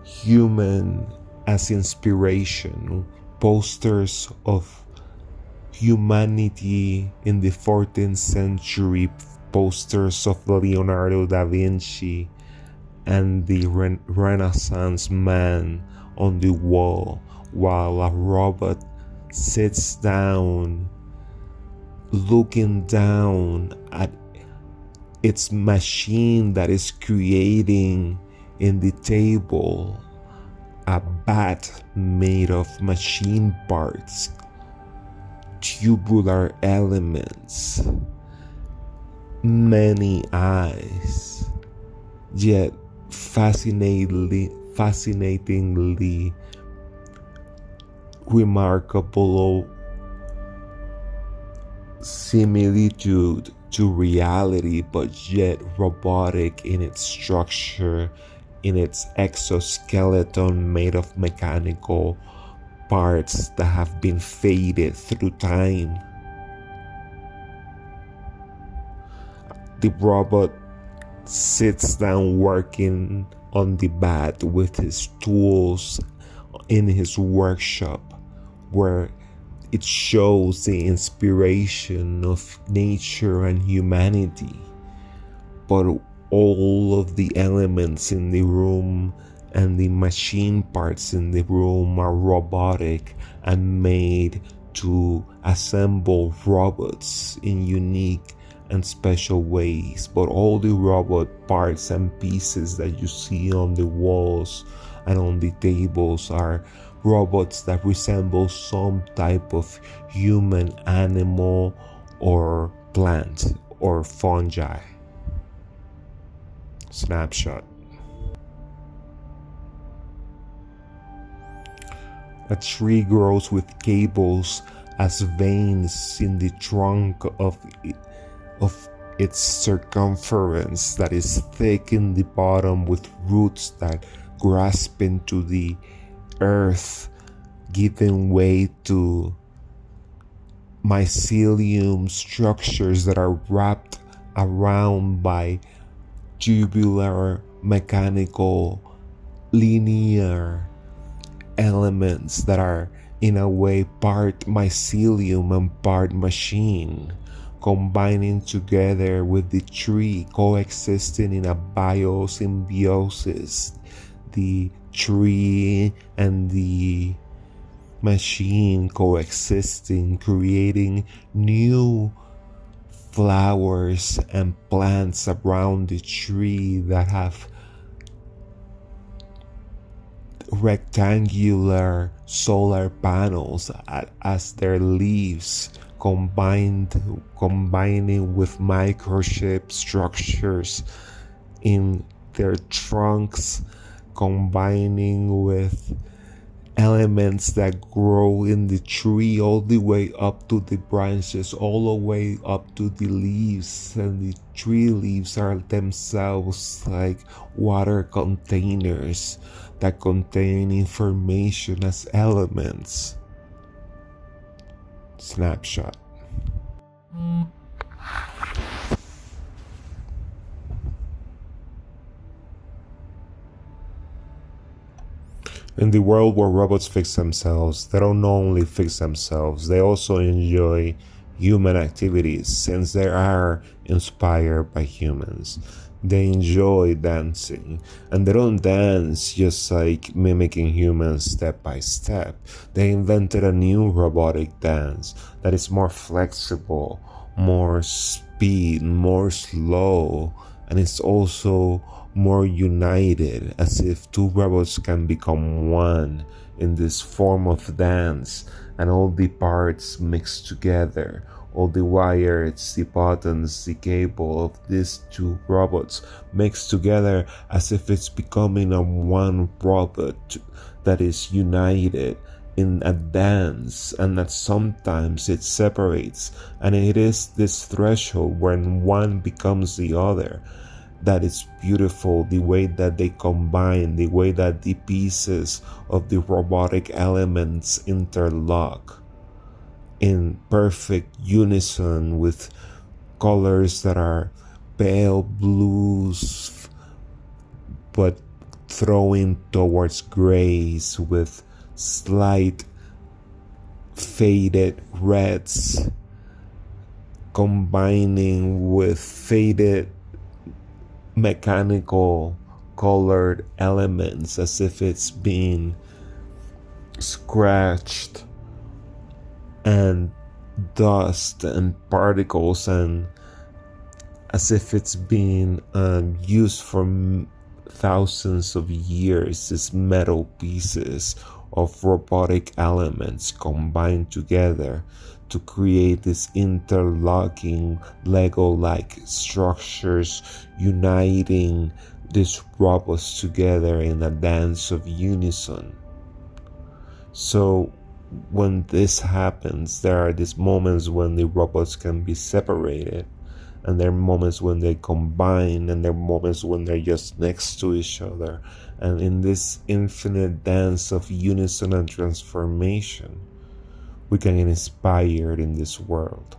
human as inspiration, posters of humanity in the 14th century, posters of Leonardo da Vinci and the Renaissance man on the wall, while a robot sits down looking down at its machine that is creating in the table a bat made of machine parts, tubular elements, many eyes, yet fascinatingly remarkable similitude to reality, but yet robotic in its structure, in its exoskeleton made of mechanical parts that have been faded through time. The robot sits down working on the bat with his tools in his workshop, where it shows the inspiration of nature and humanity, but all of the elements in the room and the machine parts in the room are robotic and made to assemble robots in unique and special ways. But all the robot parts and pieces that you see on the walls and on the tables are robots that resemble some type of human, animal, or plant or fungi. Snapshot. A tree grows with cables as veins in the trunk of its circumference that is thick in the bottom, with roots that grasp into the earth, giving way to mycelium structures that are wrapped around by tubular, mechanical, linear elements that are in a way part mycelium and part machine, combining together with the tree, coexisting in a biosymbiosis. The tree and the machine coexisting, creating new flowers and plants around the tree that have rectangular solar panels as their leaves, combining with microchip structures in their trunks, combining with elements that grow in the tree all the way up to the branches, all the way up to the leaves. And the tree leaves are themselves like water containers that contain information as elements. Snapshot. In the world where robots fix themselves, they don't only fix themselves, they also enjoy human activities since they are inspired by humans. They enjoy dancing, and they don't dance just like mimicking humans step by step. They invented a new robotic dance that is more flexible, more speed, more slow, and it's also more united, as if two robots can become one in this form of dance, and all the parts mixed together, all the wires, the buttons, the cable of these two robots mixed together, as if it's becoming a one robot that is united in a dance, and that sometimes it separates, and it is this threshold when one becomes the other. That is beautiful, the way that they combine, the way that the pieces of the robotic elements interlock in perfect unison with colors that are pale blues but throwing towards grays with slight faded reds combining with faded mechanical colored elements as if it's being scratched, and dust and particles, and as if it's been used for thousands of years. These metal pieces of robotic elements combined together to create these interlocking Lego-like structures, uniting these robots together in a dance of unison. So when this happens, there are these moments when the robots can be separated, and there are moments when they combine, and there are moments when they're just next to each other. And in this infinite dance of unison and transformation, we can get inspired in this world.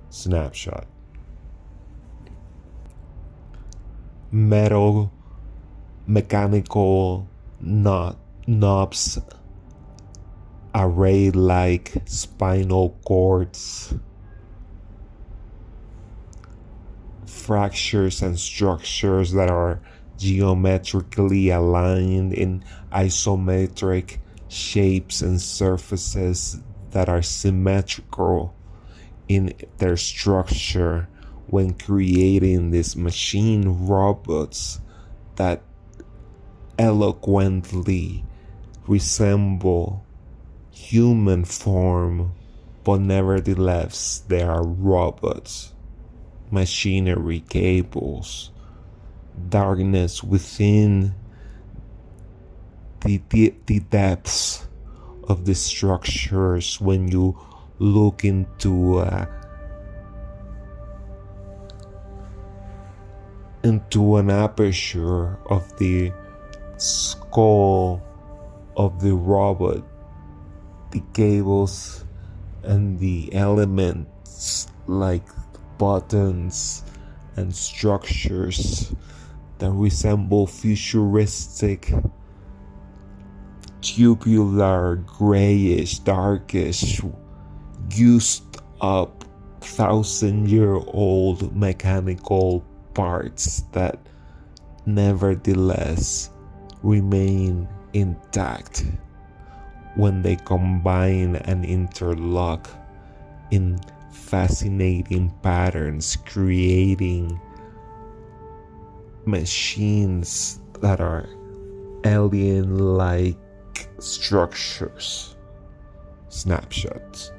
Snapshot. Metal, mechanical knobs arrayed like spinal cords, fractures and structures that are geometrically aligned in isometric shapes and surfaces that are symmetrical in their structure when creating these machine robots that eloquently resemble human form, but nevertheless they are robots. Machinery, cables, darkness within the depths of the structures. When you look into an aperture of the skull of the robot, the cables and the elements like buttons and structures that resemble futuristic, tubular, grayish, darkish, used up 1,000-year-old mechanical parts that nevertheless remain intact when they combine and interlock in fascinating patterns, creating machines that are alien-like structures. Snapshots.